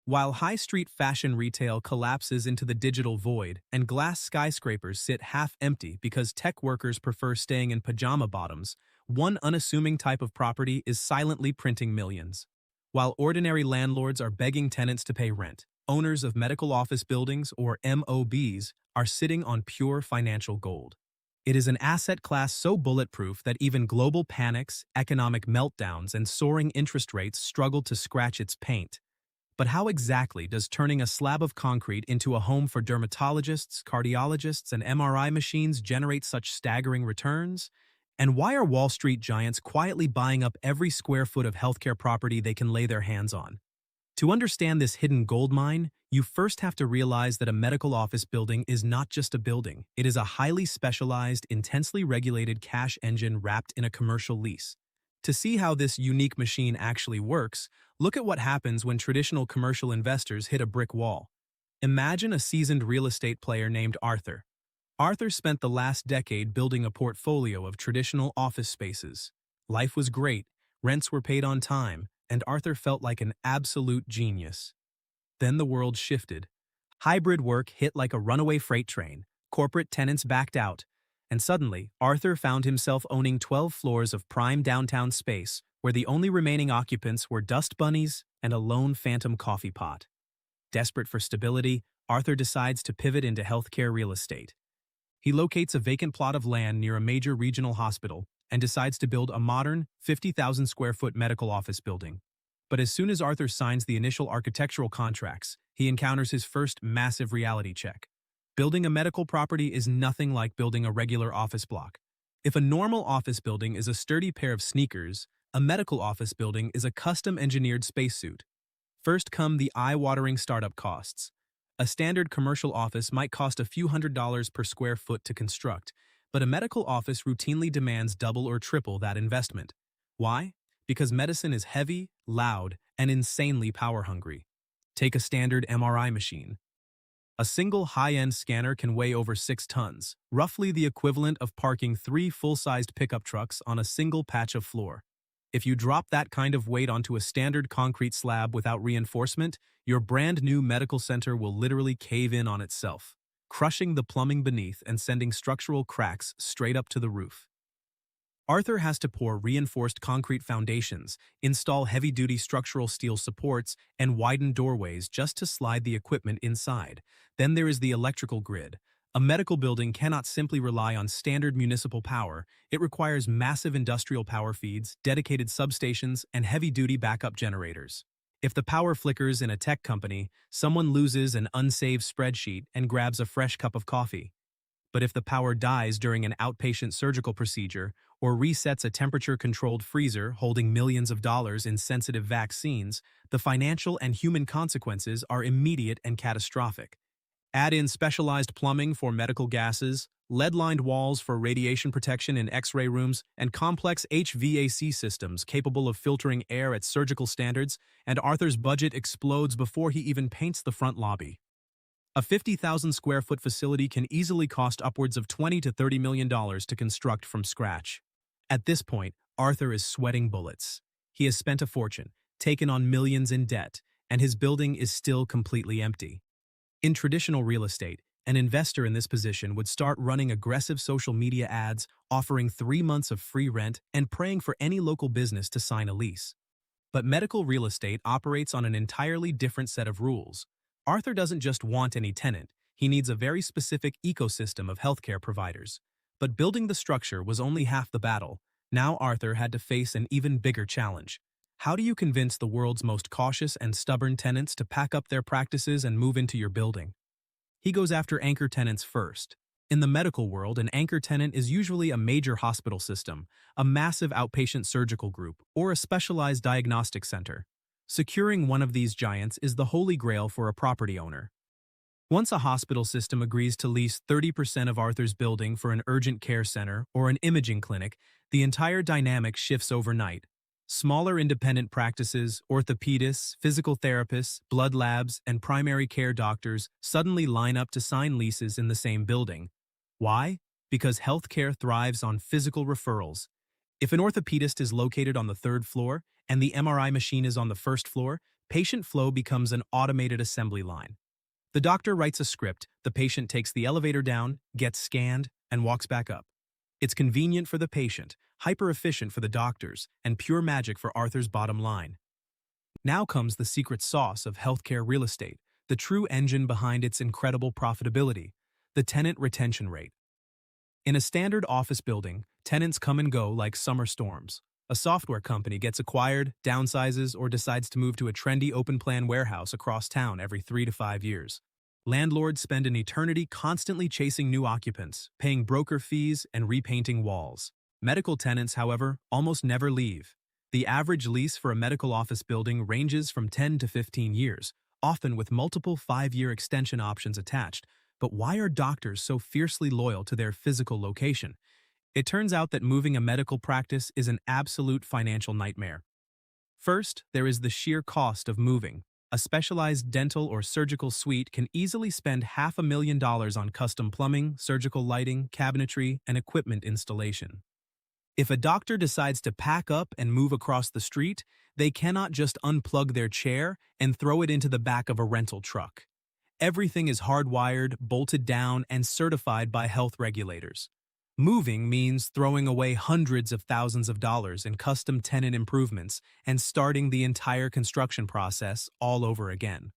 While high-street fashion retail collapses into the digital void and glass skyscrapers sit half-empty because tech workers prefer staying in pajama bottoms, one unassuming type of property is silently printing millions. While ordinary landlords are begging tenants to pay rent, owners of medical office buildings, or MOBs, are sitting on pure financial gold. It is an asset class so bulletproof that even global panics, economic meltdowns, and soaring interest rates struggle to scratch its paint. But how exactly does turning a slab of concrete into a home for dermatologists, cardiologists, and MRI machines generate such staggering returns? And why are Wall Street giants quietly buying up every square foot of healthcare property they can lay their hands on? To understand this hidden gold mine, you first have to realize that a medical office building is not just a building. It is a highly specialized, intensely regulated cash engine wrapped in a commercial lease. To see how this unique machine actually works, look at what happens when traditional commercial investors hit a brick wall. Imagine a seasoned real estate player named Arthur. Arthur spent the last decade building a portfolio of traditional office spaces. Life was great, rents were paid on time, and Arthur felt like an absolute genius. Then the world shifted. Hybrid work hit like a runaway freight train, corporate tenants backed out, and suddenly, Arthur found himself owning 12 floors of prime downtown space where the only remaining occupants were dust bunnies and a lone phantom coffee pot. Desperate for stability, Arthur decides to pivot into healthcare real estate. He locates a vacant plot of land near a major regional hospital and decides to build a modern, 50,000 square foot medical office building. But as soon as Arthur signs the initial architectural contracts, he encounters his first massive reality check. Building a medical property is nothing like building a regular office block. If a normal office building is a sturdy pair of sneakers, a medical office building is a custom-engineered spacesuit. First come the eye-watering startup costs. A standard commercial office might cost a few $100s per square foot to construct, but a medical office routinely demands double or triple that investment. Why? Because medicine is heavy, loud, and insanely power-hungry. Take a standard MRI machine. A single high-end scanner can weigh over 6 tons, roughly the equivalent of parking 3 full-sized pickup trucks on a single patch of floor. If you drop that kind of weight onto a standard concrete slab without reinforcement, your brand new medical center will literally cave in on itself, crushing the plumbing beneath and sending structural cracks straight up to the roof. Arthur has to pour reinforced concrete foundations, install heavy-duty structural steel supports, and widen doorways just to slide the equipment inside. Then there is the electrical grid. A medical building cannot simply rely on standard municipal power. It requires massive industrial power feeds, dedicated substations, and heavy-duty backup generators. If the power flickers in a tech company, someone loses an unsaved spreadsheet and grabs a fresh cup of coffee. But if the power dies during an outpatient surgical procedure or resets a temperature-controlled freezer holding millions of dollars in sensitive vaccines, the financial and human consequences are immediate and catastrophic. Add in specialized plumbing for medical gases, lead-lined walls for radiation protection in X-ray rooms, and complex HVAC systems capable of filtering air at surgical standards, and Arthur's budget explodes before he even paints the front lobby. A 50,000 square foot facility can easily cost upwards of $20 to $30 million to construct from scratch. At this point, Arthur is sweating bullets. He has spent a fortune, taken on millions in debt, and his building is still completely empty. In traditional real estate, an investor in this position would start running aggressive social media ads, offering 3 months of free rent, and praying for any local business to sign a lease. But medical real estate operates on an entirely different set of rules. Arthur doesn't just want any tenant, he needs a very specific ecosystem of healthcare providers. But building the structure was only half the battle. Now Arthur had to face an even bigger challenge. How do you convince the world's most cautious and stubborn tenants to pack up their practices and move into your building? He goes after anchor tenants first. In the medical world, an anchor tenant is usually a major hospital system, a massive outpatient surgical group, or a specialized diagnostic center. Securing one of these giants is the holy grail for a property owner. Once a hospital system agrees to lease 30% of Arthur's building for an urgent care center or an imaging clinic, the entire dynamic shifts overnight. Smaller independent practices, orthopedists, physical therapists, blood labs, and primary care doctors suddenly line up to sign leases in the same building. Why? Because healthcare thrives on physical referrals. If an orthopedist is located on the 3rd floor and the MRI machine is on the 1st floor, Patient flow becomes an automated assembly line. The doctor writes a script, the patient takes the elevator down, gets scanned, and walks back up. It's convenient for the patient, hyper-efficient for the doctors, and pure magic for Arthur's bottom line. Now comes the secret sauce of healthcare real estate, the true engine behind its incredible profitability, the tenant retention rate. In a standard office building, tenants come and go like summer storms. A software company gets acquired, downsizes, or decides to move to a trendy open-plan warehouse across town every 3 to 5 years. Landlords spend an eternity constantly chasing new occupants, paying broker fees, and repainting walls. Medical tenants, however, almost never leave. The average lease for a medical office building ranges from 10 to 15 years, often with multiple 5-year extension options attached. But why are doctors so fiercely loyal to their physical location? It turns out that moving a medical practice is an absolute financial nightmare. First, there is the sheer cost of moving. A specialized dental or surgical suite can easily spend $500,000 on custom plumbing, surgical lighting, cabinetry, and equipment installation. If a doctor decides to pack up and move across the street, they cannot just unplug their chair and throw it into the back of a rental truck. Everything is hardwired, bolted down, and certified by health regulators. Moving means throwing away hundreds of thousands of dollars in custom tenant improvements and starting the entire construction process all over again.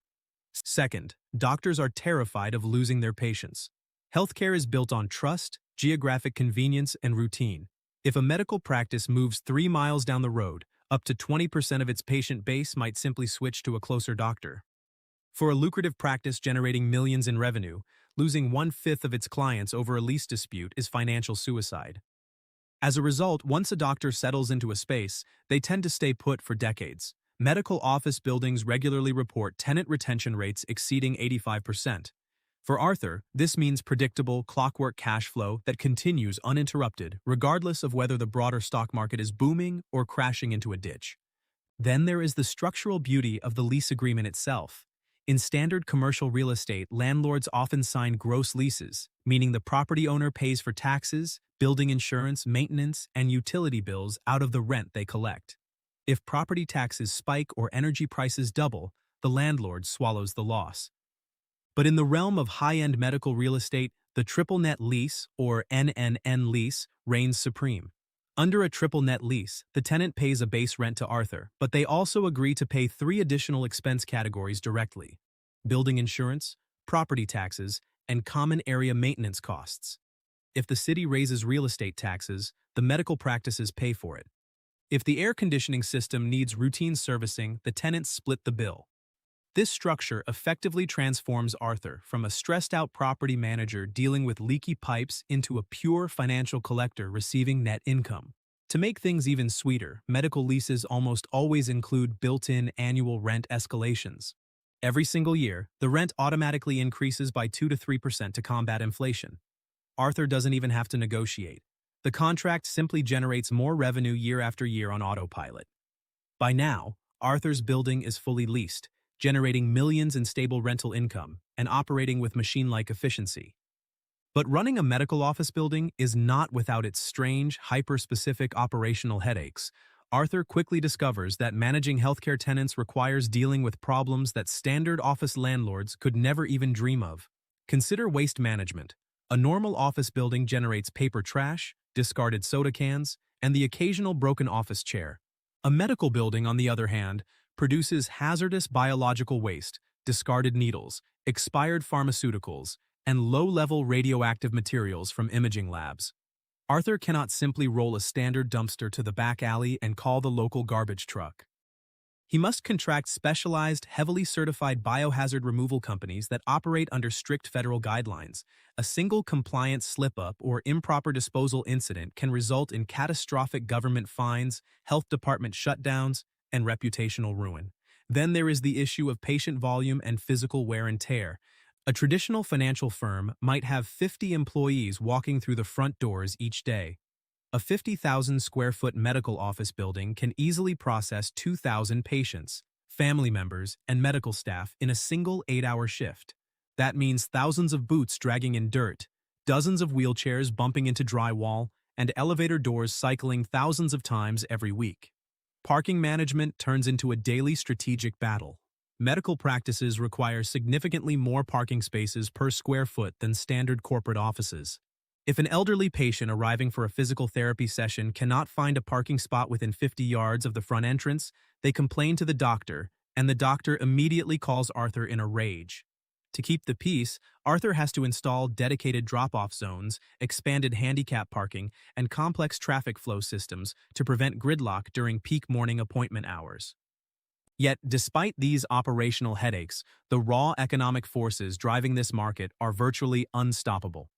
Second, doctors are terrified of losing their patients. Healthcare is built on trust, geographic convenience, and routine. If a medical practice moves 3 miles down the road, up to 20% of its patient base might simply switch to a closer doctor. For a lucrative practice generating millions in revenue, losing 1/5 of its clients over a lease dispute is financial suicide. As a result, once a doctor settles into a space, they tend to stay put for decades. Medical office buildings regularly report tenant retention rates exceeding 85%. For Arthur, this means predictable, clockwork cash flow that continues uninterrupted, regardless of whether the broader stock market is booming or crashing into a ditch. Then there is the structural beauty of the lease agreement itself. In standard commercial real estate, landlords often sign gross leases, meaning the property owner pays for taxes, building insurance, maintenance, and utility bills out of the rent they collect. If property taxes spike or energy prices double, the landlord swallows the loss. But in the realm of high-end medical real estate, the triple net lease, or NNN lease, reigns supreme. Under a triple net lease, the tenant pays a base rent to Arthur, but they also agree to pay 3 additional expense categories directly: building insurance, property taxes, and common area maintenance costs. If the city raises real estate taxes, the medical practices pay for it. If the air conditioning system needs routine servicing, the tenants split the bill. This structure effectively transforms Arthur from a stressed-out property manager dealing with leaky pipes into a pure financial collector receiving net income. To make things even sweeter, medical leases almost always include built-in annual rent escalations. Every single year, the rent automatically increases by 2 to 3% to combat inflation. Arthur doesn't even have to negotiate. The contract simply generates more revenue year after year on autopilot. By now, Arthur's building is fully leased, generating millions in stable rental income and operating with machine-like efficiency. But running a medical office building is not without its strange, hyper-specific operational headaches. Arthur quickly discovers that managing healthcare tenants requires dealing with problems that standard office landlords could never even dream of. Consider waste management. A normal office building generates paper trash, discarded soda cans, and the occasional broken office chair. A medical building, on the other hand, produces hazardous biological waste, discarded needles, expired pharmaceuticals, and low-level radioactive materials from imaging labs. Arthur cannot simply roll a standard dumpster to the back alley and call the local garbage truck. He must contract specialized, heavily certified biohazard removal companies that operate under strict federal guidelines. A single compliance slip-up or improper disposal incident can result in catastrophic government fines, health department shutdowns, and reputational ruin. Then there is the issue of patient volume and physical wear and tear. A traditional financial firm might have 50 employees walking through the front doors each day. A 50,000 square foot medical office building can easily process 2,000 patients, family members, and medical staff in a single 8-hour shift. That means thousands of boots dragging in dirt, dozens of wheelchairs bumping into drywall, and elevator doors cycling thousands of times every week. Parking management turns into a daily strategic battle. Medical practices require significantly more parking spaces per square foot than standard corporate offices. If an elderly patient arriving for a physical therapy session cannot find a parking spot within 50 yards of the front entrance, they complain to the doctor, and the doctor immediately calls Arthur in a rage. To keep the peace, Arthur has to install dedicated drop-off zones, expanded handicap parking, and complex traffic flow systems to prevent gridlock during peak morning appointment hours. Yet, despite these operational headaches, the raw economic forces driving this market are virtually unstoppable.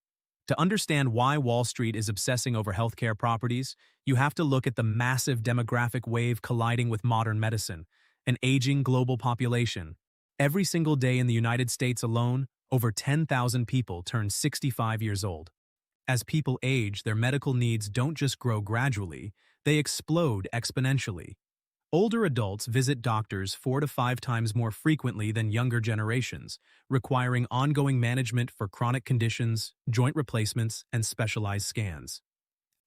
To understand why Wall Street is obsessing over healthcare properties, you have to look at the massive demographic wave colliding with modern medicine, an aging global population. Every single day in the United States alone, over 10,000 people turn 65 years old. As people age, their medical needs don't just grow gradually, they explode exponentially. Older adults visit doctors 4 to 5 times more frequently than younger generations, requiring ongoing management for chronic conditions, joint replacements, and specialized scans.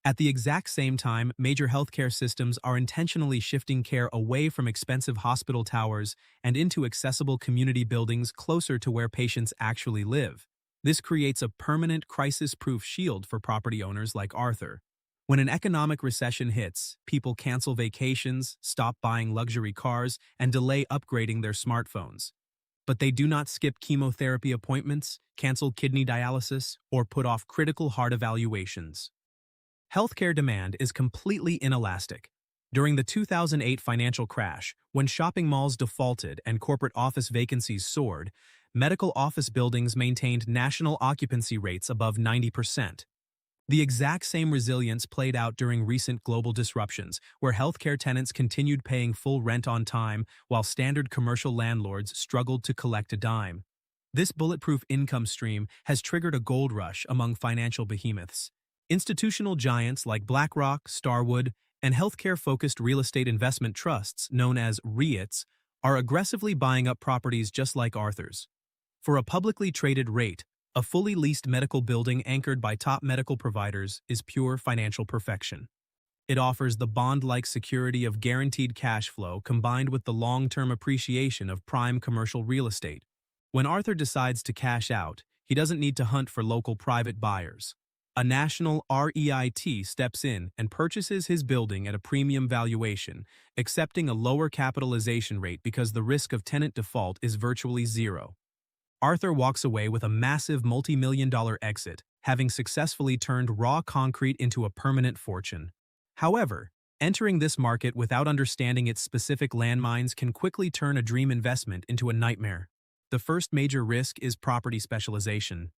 At the exact same time, major healthcare systems are intentionally shifting care away from expensive hospital towers and into accessible community buildings closer to where patients actually live. This creates a permanent crisis-proof shield for property owners like Arthur. When an economic recession hits, people cancel vacations, stop buying luxury cars, and delay upgrading their smartphones. But they do not skip chemotherapy appointments, cancel kidney dialysis, or put off critical heart evaluations. Healthcare demand is completely inelastic. During the 2008 financial crash, when shopping malls defaulted and corporate office vacancies soared, medical office buildings maintained national occupancy rates above 90%. The exact same resilience played out during recent global disruptions, where healthcare tenants continued paying full rent on time while standard commercial landlords struggled to collect a dime. This bulletproof income stream has triggered a gold rush among financial behemoths. Institutional giants like BlackRock, Starwood, and healthcare-focused real estate investment trusts, known as REITs, are aggressively buying up properties just like Arthur's. For a publicly traded REIT, a fully leased medical building anchored by top medical providers is pure financial perfection. It offers the bond-like security of guaranteed cash flow combined with the long-term appreciation of prime commercial real estate. When Arthur decides to cash out, he doesn't need to hunt for local private buyers. A national REIT steps in and purchases his building at a premium valuation, accepting a lower capitalization rate because the risk of tenant default is virtually zero. Arthur walks away with a massive multi-million-dollar exit, having successfully turned raw concrete into a permanent fortune. However, entering this market without understanding its specific landmines can quickly turn a dream investment into a nightmare. The first major risk is property specialization.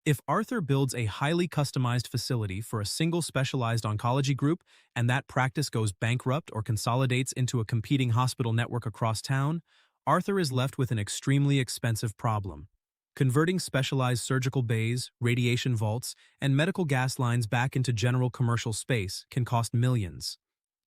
If Arthur builds a highly customized facility for a single specialized oncology group and that practice goes bankrupt or consolidates into a competing hospital network across town, Arthur is left with an extremely expensive problem. Converting specialized surgical bays, radiation vaults, and medical gas lines back into general commercial space can cost millions.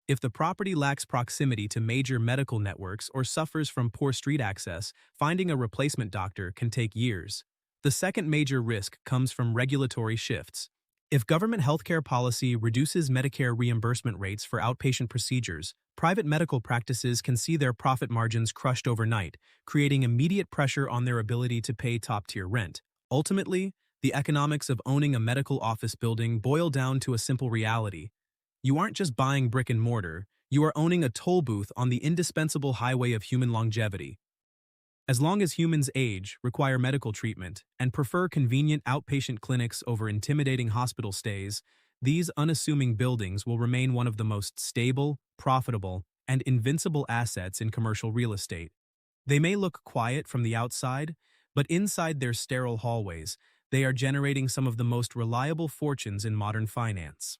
If the property lacks proximity to major medical networks or suffers from poor street access, finding a replacement doctor can take years. The second major risk comes from regulatory shifts. If government healthcare policy reduces Medicare reimbursement rates for outpatient procedures, private medical practices can see their profit margins crushed overnight, creating immediate pressure on their ability to pay top-tier rent. Ultimately, the economics of owning a medical office building boil down to a simple reality. You aren't just buying brick and mortar, you are owning a toll booth on the indispensable highway of human longevity. As long as humans age, require medical treatment, and prefer convenient outpatient clinics over intimidating hospital stays, these unassuming buildings will remain one of the most stable, profitable, and invincible assets in commercial real estate. They may look quiet from the outside, but inside their sterile hallways, they are generating some of the most reliable fortunes in modern finance.